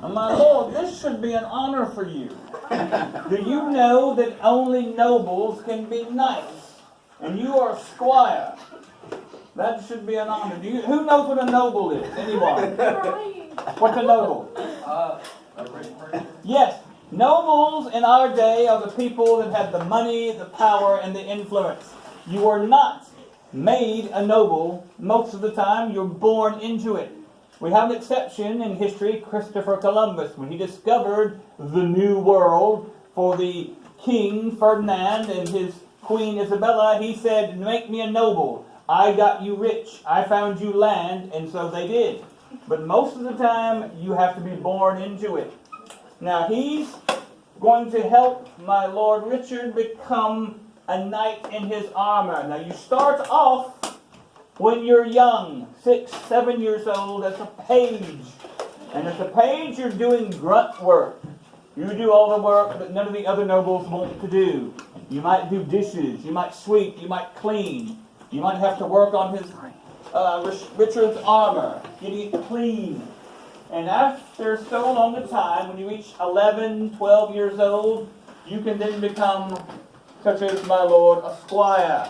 My lord, this should be an honor for you. Do you know that only nobles can be knights? And you are a squire. That should be an honor. Who knows what a noble is? Anyone? What's a noble? Yes. Nobles in our day are the people that have the money, the power, and the influence. You are not made a noble most of the time. You're born into it. We have an exception in history, Christopher Columbus, when he discovered the New World for the King Ferdinand and his Queen Isabella. He said, make me a noble. I got you rich. I found you land, and so they did. But most of the time, you have to be born into it. Now, he's going to help my Lord Richard become a knight in his armor. Now, you start off when you're young, 6, 7 years old, as a page. And as a page, you're doing grunt work. You do all the work that none of the other nobles want to do. You might do dishes, you might sweep, you might clean. You might have to work on his Richard's armor, getting it clean. And after so long a time, when you reach 11, 12 years old, you can then become, such as my lord, a squire.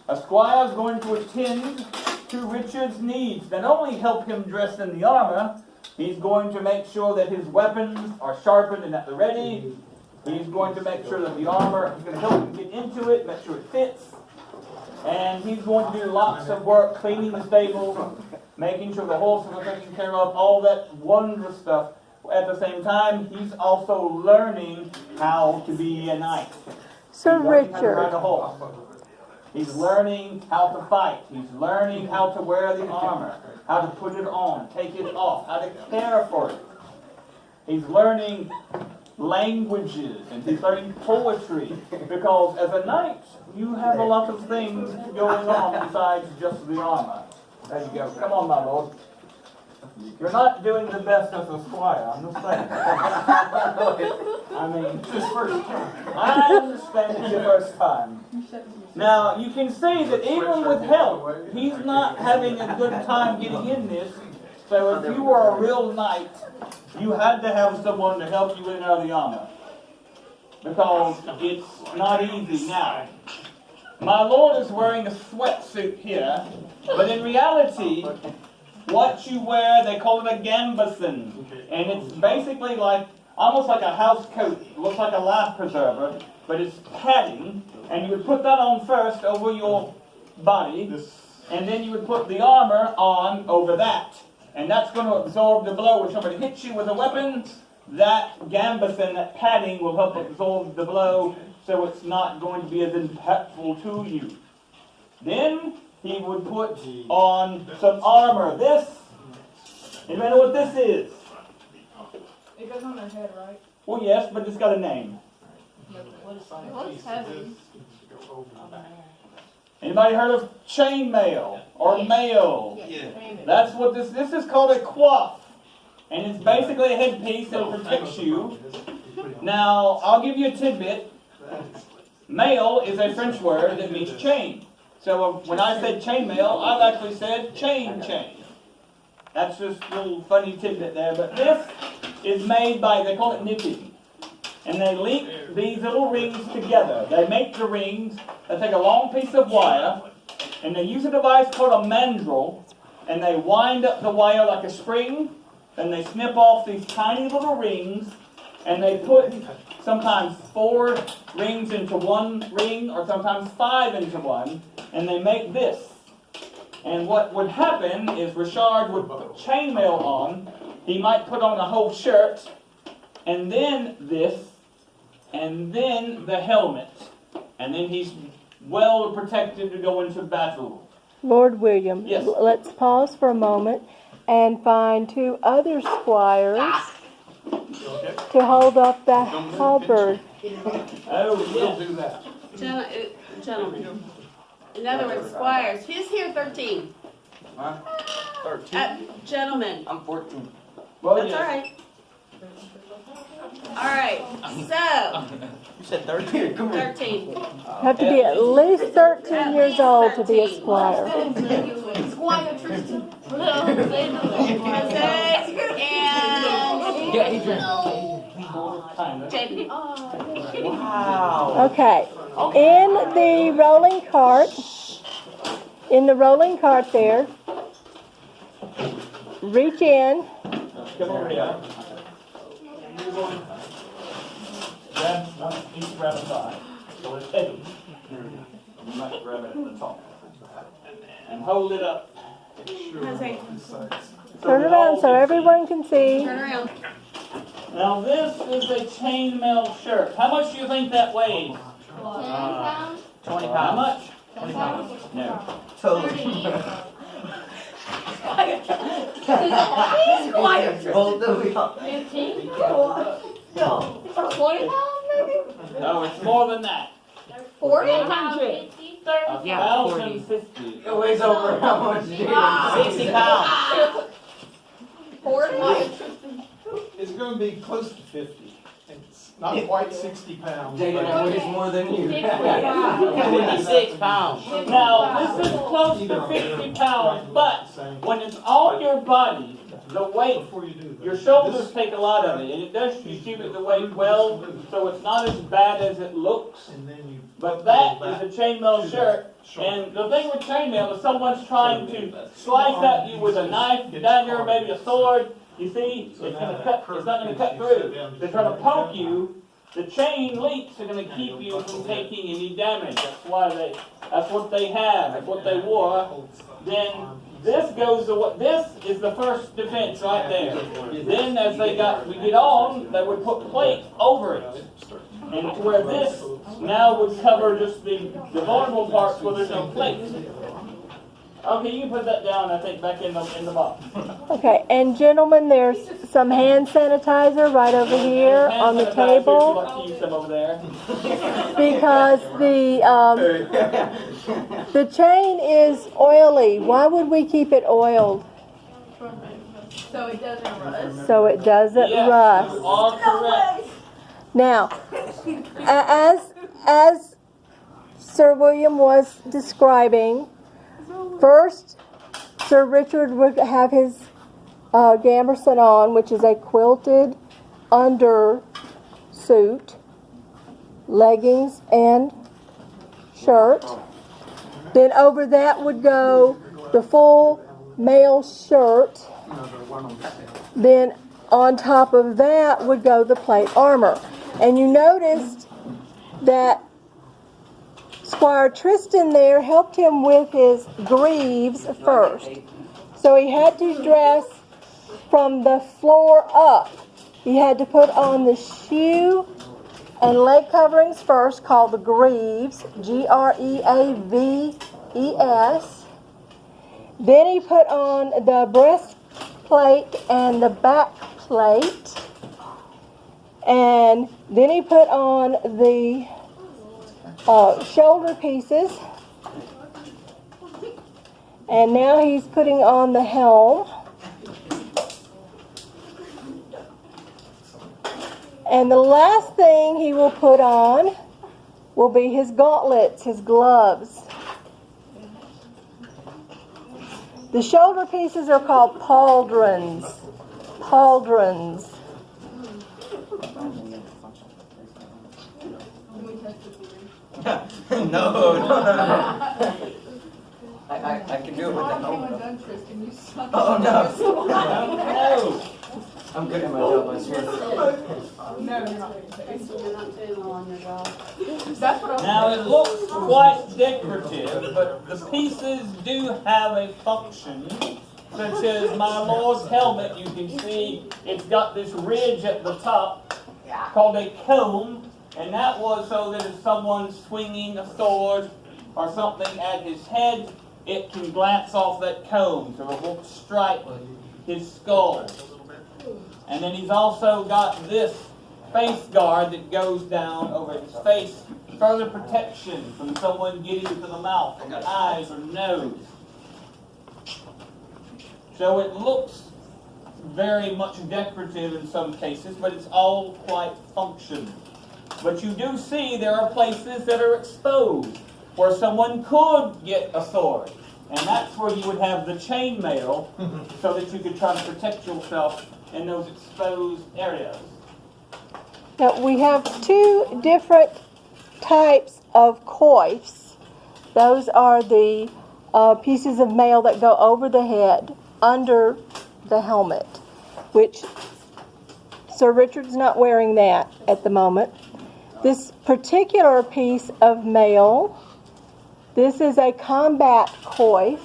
A squire is going to attend to Richard's needs. Not only help him dress in the armor, he's going to make sure that his weapons are sharpened and at the ready. He's going to make sure that the armor, he's going to help him get into it, make sure it fits. And he's going to do lots of work cleaning the stables, making sure the horses are taken care of, all that wondrous stuff. At the same time, he's also learning how to be a knight. So He's learning how to Richard, ride a horse. He's learning how to fight. He's learning how to wear the armor, how to put it on, take it off, how to care for it. He's learning languages, and he's learning poetry, because as a knight, you have a lot of things going on besides just the armor. There you go. Come on, my lord. You're not doing the best as a squire, I'm just saying. I mean, it's his first time. I understand it's your first time. Now, you can see that even with help, he's not having a good time getting in this. So if you were a real knight, you had to have someone to help you in and out of the armor. Because it's not easy now. My lord is wearing a sweatsuit here, but in reality, what you wear, they call it a gambeson. And it's basically like, almost like a house coat. It looks like a life preserver, but it's padding. And you would put that on first over your body, and then you would put the armor on over that. And that's going to absorb the blow. When somebody hits you with a weapon, that gambeson, that padding, will help absorb the blow, so it's not going to be as impactful to you. Then he would put on some armor. This, anybody know what this is? It goes on their head, right? Well, yes, but it's got a name. It looks heavy. Anybody heard of chainmail or mail? Yeah. That's what this is called a coif. And it's basically a headpiece that protects you. Now, I'll give you a tidbit. Mail is a French word that means chain. So when I said chainmail, I've actually said chain. That's just a little funny tidbit there. But this is made by, they call it knitting. And they link these little rings together. They make the rings, they take a long piece of wire, and they use a device called a mandrel, and they wind up the wire like a spring, and they snip off these tiny little rings, and they put sometimes 4 rings into one ring, or sometimes 5 into one, and they make this. And what would happen is Richard would put chainmail on, he might put on a whole shirt, and then this, and then the helmet, and then he's well protected to go into battle. Lord William, Yes. let's pause for a moment and find 2 other squires to hold up the halberd. Oh, yes. Do that. Gentlemen. In other words, squires. Who's here 13? Huh? 13? Gentlemen. I'm 14. Well, That's yes. all right. All right. So, You said 13? Come on. 13. You have to be at least 13 years old to be a squire. Quiet, Tristan. Jose and JP. Wow. Okay. In the rolling cart there, reach in. Come over here. You're going to grab one each grab a side. So it's heavy. You might grab it at the top. And hold it up. Jose, Turn around so everyone can see. turn around. Now this is a chainmail shirt. How much do you think that weighs? 10 pounds? 20 How pounds. much? 10 pounds? No. Totally. Both of you. 15? No. 20 pounds maybe? No, it's more than that. 40? 1,050. It weighs over how much? 60 pounds. 40? It's going to be close to 50. It's not quite 60 pounds. Jaden, but- it weighs more than you. 56 pounds. Now, this is close to 50 pounds, but when it's on your body, the weight, Before you do that, your shoulders take a lot of it, and it does distribute the weight well, so it's not as bad as it looks. and then you But that is a chainmail shirt, and the thing with chainmail is someone's trying to slice at you with a knife, down here maybe a sword. You see, it's not going to cut through. They're trying to poke you. The chain links are going to keep you from taking any damage. That's what they have. That's what they wore. Then this is the first defense right there. Then as we get on, they would put plate over it. And to where this now would cover just the vulnerable parts where there's no plate. Okay, you can put that down, I think, back in the box. Okay, and gentlemen, there's some hand sanitizer right over here on the Hand sanitizer, if you'd table like to use some over there. because the chain is oily. Why would we keep it oiled? So it doesn't rust? So it doesn't Yes, rust. you are correct. Now, as Sir William was describing, first Sir Richard would have his gambeson on, which is a quilted undersuit, leggings, and shirt. Then over that would go the full male shirt. Then on top of that would go the plate armor. And you noticed that Squire Tristan there helped him with his greaves first. So he had to dress from the floor up. He had to put on the shoe and leg coverings first, called the greaves, Greaves. Then he put on the breastplate and the back plate. And then he put on the shoulder pieces. And now he's putting on the helm. And the last thing he will put on will be his gauntlets, his gloves. The shoulder pieces are called pauldrons. Pauldrons. No. I can do it with the helmet. Oh no. No. I'm good at my job, I swear. Now it looks quite decorative, but the pieces do have a function, such as my Lord's helmet. You can see it's got this ridge at the top called a comb, and that was so that if someone's swinging a sword or something at his head, it can glance off that comb, so it won't strike his skull. And then he's also got this face guard that goes down over his face, further protection from someone getting to the mouth, or the eyes, or nose. So it looks very much decorative in some cases, but it's all quite functional. But you do see there are places that are exposed, where someone could get a sword. And that's where you would have the chainmail so that you could try to protect yourself in those exposed areas. Now, we have two different types of coifs. Those are the pieces of mail that go over the head, under the helmet, which Sir Richard's not wearing that at the moment. This particular piece of mail, this is a combat coif,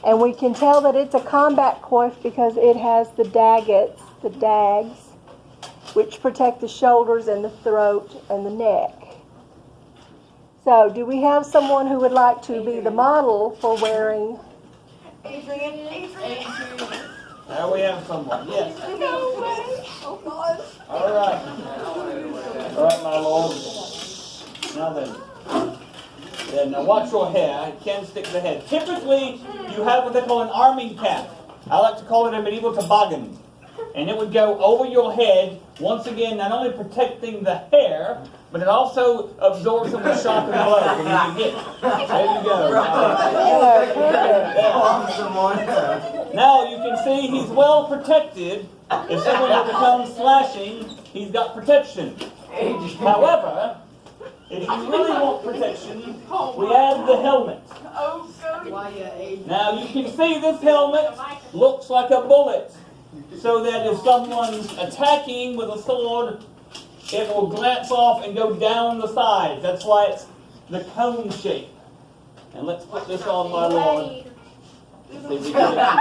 and we can tell that it's a combat coif because it has the daggets, the dags, which protect the shoulders and the throat and the neck. So, do we have someone who would like to be the model for wearing? Adrian. There we have someone, yes. No way. Oh God. All right. All right, my lord. Now then. Now watch your hair. It can stick to the head. Typically, you have what they call an army cap. I like to call it a medieval toboggan. And it would go over your head, once again, not only protecting the hair, but it also absorbs some of the shock and blow when you get hit. There you go. Now you can see he's well protected. If someone were to come slashing, he's got protection. However, if you really want protection, we add the helmet. Oh God. Now you can see this helmet looks like a bullet. So that if someone's attacking with a sword, it will glance off and go down the side. That's why it's the cone shape. And let's put this on, my lord. See if we can I'm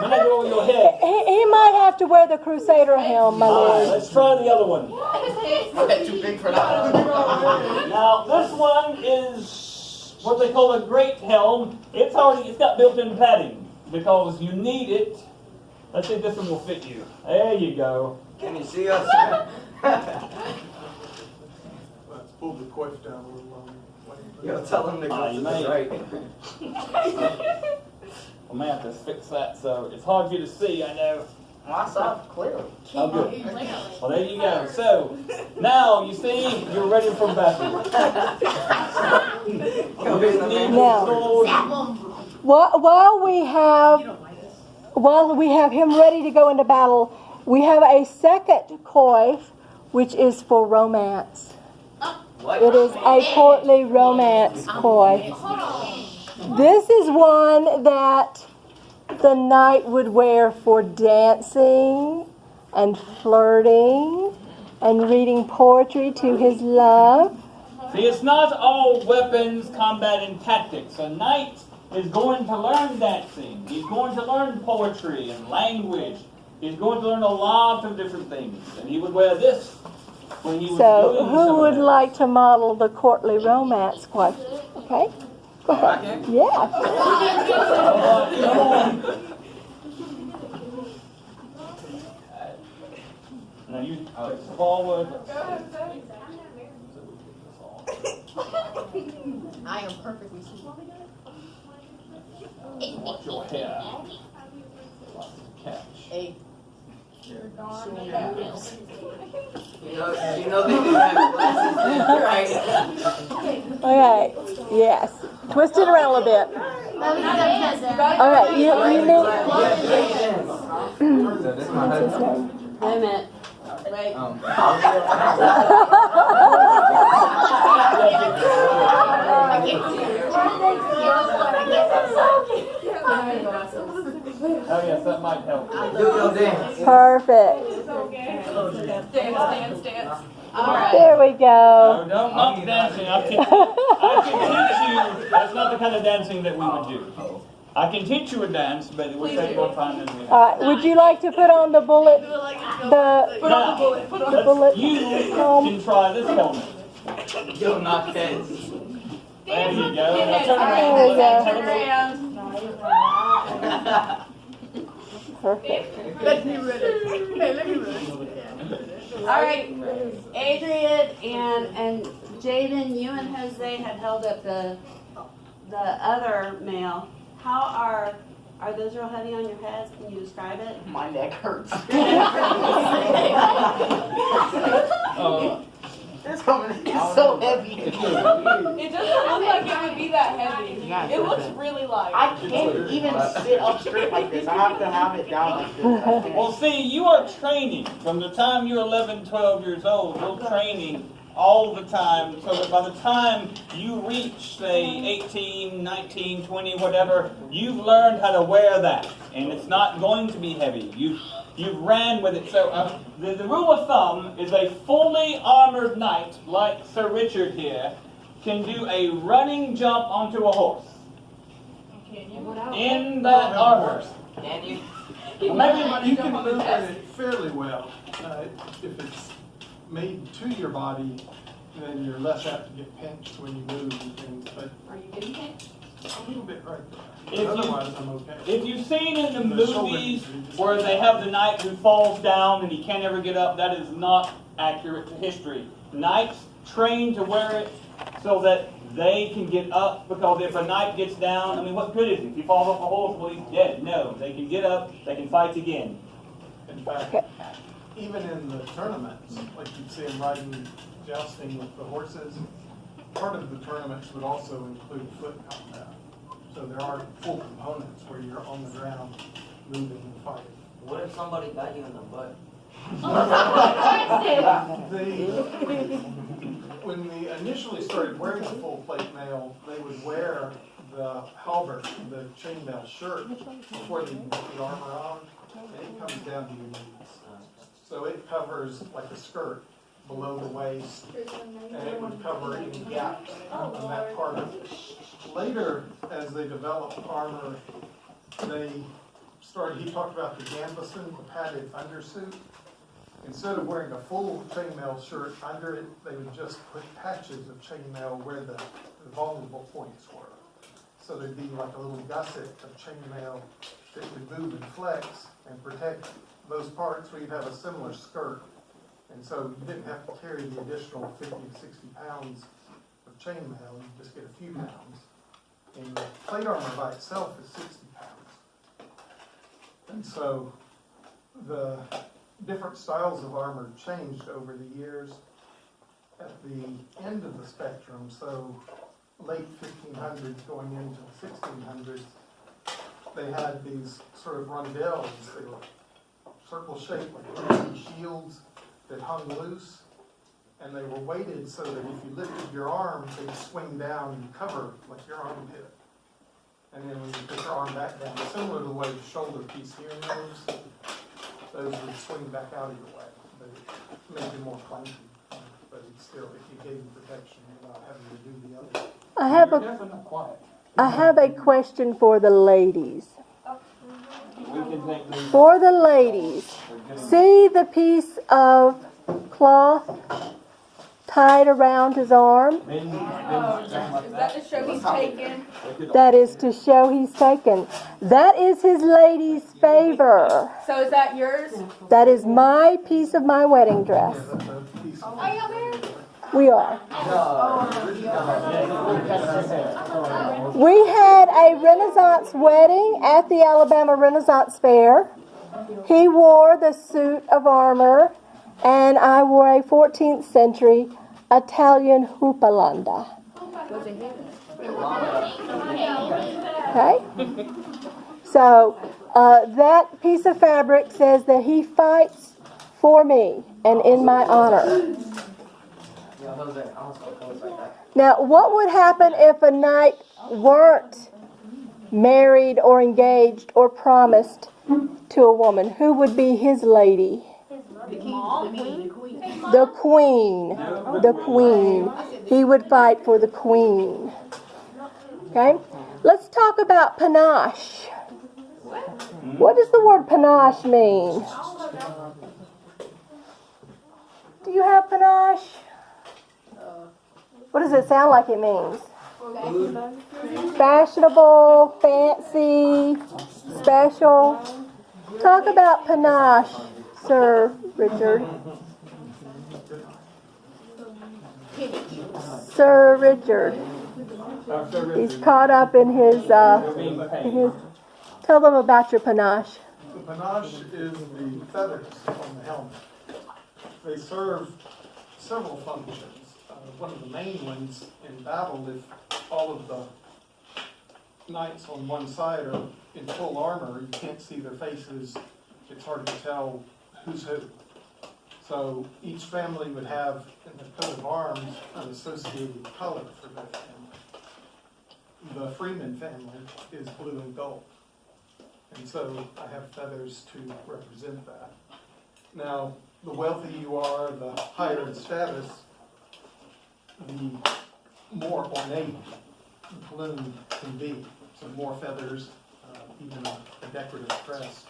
gonna go over your head. He might have to wear the Crusader helm, my All right, lord. let's try the other one. I'm too big for that. Now this one is what they call a great helm. It's got built-in padding because you need it. Let's see if this one will fit you. There you go. Can you see us? Let's pull the coif down a little longer. Yo, tell them to go You to may. the right. I may have to fix that so it's hard for you to see, I know. Well, I saw it clearly. Oh, good. Well, there you go. So, now, you see, you're ready for battle. Now, while we have him ready to go into battle, we have a second coif, which is for romance. It is a courtly romance coif. This is one that the knight would wear for dancing and flirting and reading poetry to his love. See, it's not all weapons, combat, and tactics. A knight is going to learn dancing. He's going to learn poetry and language. He's going to learn a lot of different things. And he would wear this when he was So, doing some who of would that. like to model the courtly romance coif? Okay? Go ahead. Yeah. Come on. Now you forward. I am perfectly sweet. Watch your hair. Catch. You know they do have glasses, right? Okay. Yes. Twist it around a little bit. All right. You need. What's his name? Wait a minute. Wait. Oh yes, that might help. Do your dance. Perfect. Dance. All right. There we go. No, not dancing. I can teach you. That's not the kind of dancing that we would do. I can teach you a dance, but it would take more time than we have. All right. Would you like to put on the bullet? The Now, bullet. you can try this helmet. Yo, knock heads. There you go. Now turn There we around. go. Turn around. Perfect. Let me read it. Hey, let me read it. All right. Adrian and Jaden, you and Jose had held up the other male. How are those real heavy on your heads? Can you describe it? My neck hurts. It's so heavy. It doesn't look like it would be that heavy. It looks really light. I can't even sit up straight like this. I have to have it down like this. I can't. Well, see, you are training. From the time you're 11, 12 years old, you're training all the time, so that by the time you reach, say, 18, 19, 20, whatever, you've learned how to wear that, and it's not going to be heavy. You've ran with it. So the rule of thumb is a fully armored knight, like Sir Richard here, can do a running jump onto a horse in that armor. Can you? Maybe You can move it fairly well. If it's made to your body, then you're less apt to get pinched when you move and things, but Are you getting pinched? a little bit right there. If you- Otherwise, I'm okay. If you've seen in the The shoulder movies injury just- where they have the knight who falls down and he can't ever get up, that is not accurate to history. Knights train to wear it so that they can get up, because if a knight gets down, I mean, what good is it? If he falls off a horse, well, he's dead. No, they can get up, they can fight again. In fact, even in the tournaments, like you'd see them riding, jousting with the horses, part of the tournaments would also include foot combat. So there are full components where you're on the ground, moving and fighting. What if somebody got you in the butt? When we initially started wearing the full plate mail, they would wear the halberd, the chainmail shirt, before they put the armor on, and it comes down to your knees. So it covers like a skirt below the waist, and it would cover any gaps on that part of it. Later, as they developed armor, he talked about the gambeson, the padded undersuit. Instead of wearing a full chainmail shirt under it, they would just put patches of chainmail where the vulnerable points were. So there'd be like a little gusset of chainmail that would move and flex and protect those parts where you'd have a similar skirt. And so you didn't have to carry the additional 50 to 60 pounds of chainmail, you just get a few pounds. And the plate armor by itself is 60 pounds. And so the different styles of armor changed over the years. At the end of the spectrum, so late 1500s going into the 1600s, they had these sort of rondelles. They were circle-shaped like shields that hung loose, and they were weighted so that if you lifted your arm, they'd swing down and cover like your armpit. And then when you put your arm back down, similar to the way the shoulder piece here moves, those would swing back out of your way. But it made you more clunky, but it still, if you gave you protection without having to do the other. You're definitely not quiet. I have a question for the ladies. We can take these. For the ladies, see the piece of cloth tied around his arm? Is that to show he's taken? That is to show he's taken. That is his lady's favor. So is that yours? That is my piece of my wedding dress. That's a piece of Are y'all married? We are. We had a Renaissance wedding at the Alabama Renaissance Fair. He wore the suit of armor, and I wore a 14th century Italian hoopalanda. Okay? So, that piece of fabric says that he fights for me and in my honor. Now, what would happen if a knight weren't married or engaged or promised to a woman? Who would be his lady? The queen. The queen. He would fight for the queen. Okay? Let's talk about panache. What does the word panache mean? Do you have panache? What does it sound like it means? Fashionable, fancy, special. Talk about panache, Sir Richard. Sir Richard. He's caught up in his. Tell them about your panache. The panache is the feathers on the helmet. They serve several functions. One of the main ones in battle, if all of the knights on one side are in full armor, you can't see their faces, it's hard to tell who's who. So each family would have in the coat of arms an associated color for that family. The Freeman family is blue and gold. And so I have feathers to represent that. Now, the wealthier you are, the higher in status, the more ornate the plume can be. So more feathers, even a decorative crest.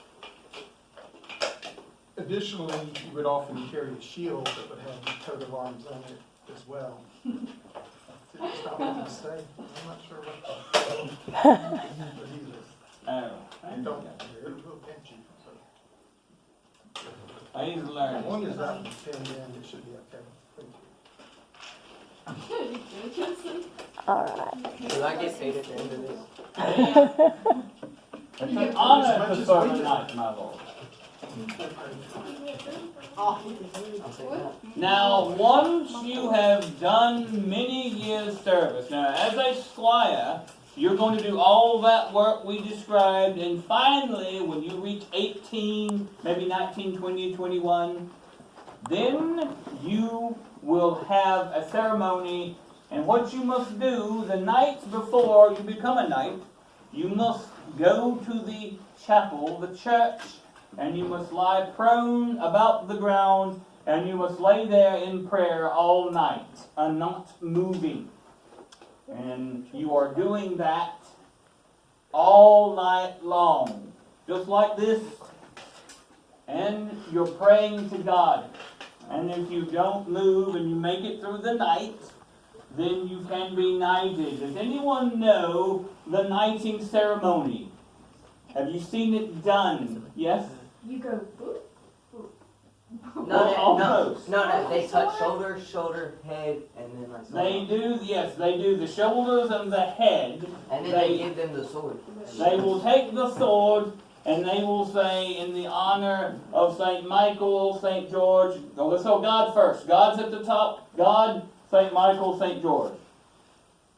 Additionally, you would often carry a shield that would have the coat of arms on it as well. It's not what you say. I'm not sure what but he is. Oh, And don't, it will pinch you. So. I need to learn. As long as that one's pinned in, it should be okay. Thank you. All right. Do I get paid at the end of this? It's an honor to serve a knight, my lord. I'll say that. Now, once you have done many years' service, now as a squire, you're going to do all that work we described, and finally, when you reach 18, maybe 19, 20, 21, then you will have a ceremony, and what you must do the night before you become a knight, you must go to the chapel, the church, and you must lie prone about the ground, and you must lay there in prayer all night, not moving. And you are doing that all night long, just like this, and you're praying to God. And if you don't move and you make it through the night, then you can be knighted. Does anyone know the knighting ceremony? Have you seen it done? Yes? You go, boop. No, they touch shoulder, head, and then like They do, yes, they do the shoulders and the head. and then they give them the sword. They will take the sword and they will say, in the honor of St. Michael, St. George, let's go God first. God's at the top. God, St. Michael, St. George.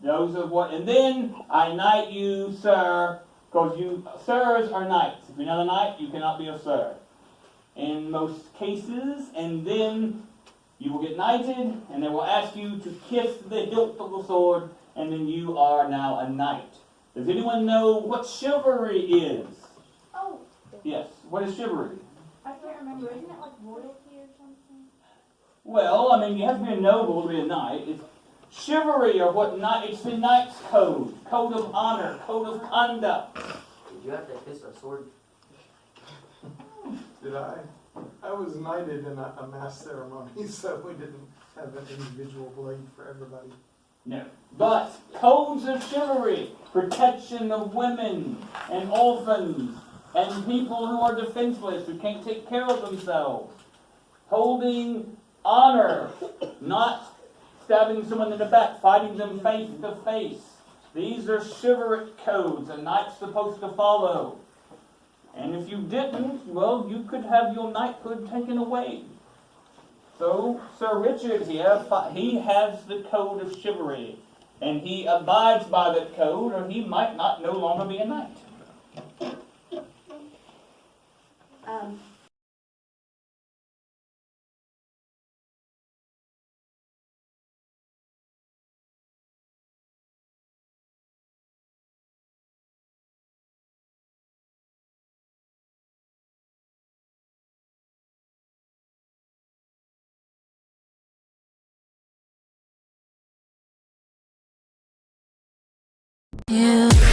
Those are what, and then I knight you, sir, because you, sirs are knights. If you're not a knight, you cannot be a sir. In most cases, and then you will get knighted, and they will ask you to kiss the hilt of the sword, and then you are now a knight. Does anyone know what chivalry is? Oh, Yes, what is chivalry? I can't remember. Isn't it like royalty or something? Well, I mean, you have to be a noble to be a knight. It's chivalry, or what knight? It's the knight's code, code of honor, code of conduct. Did you have to kiss a sword? Did I? I was knighted in a mass ceremony, so we didn't have an individual blade for everybody. No. But codes of chivalry, protection of women and orphans and people who are defenseless, who can't take care of themselves. Holding honor, not stabbing someone in the back, fighting them face to face. These are chivalric codes a knight's supposed to follow. And if you didn't, well, you could have your knighthood taken away. So, Sir Richard here, he has the code of chivalry. And he abides by that code, or he might not no longer be a knight. Yeah.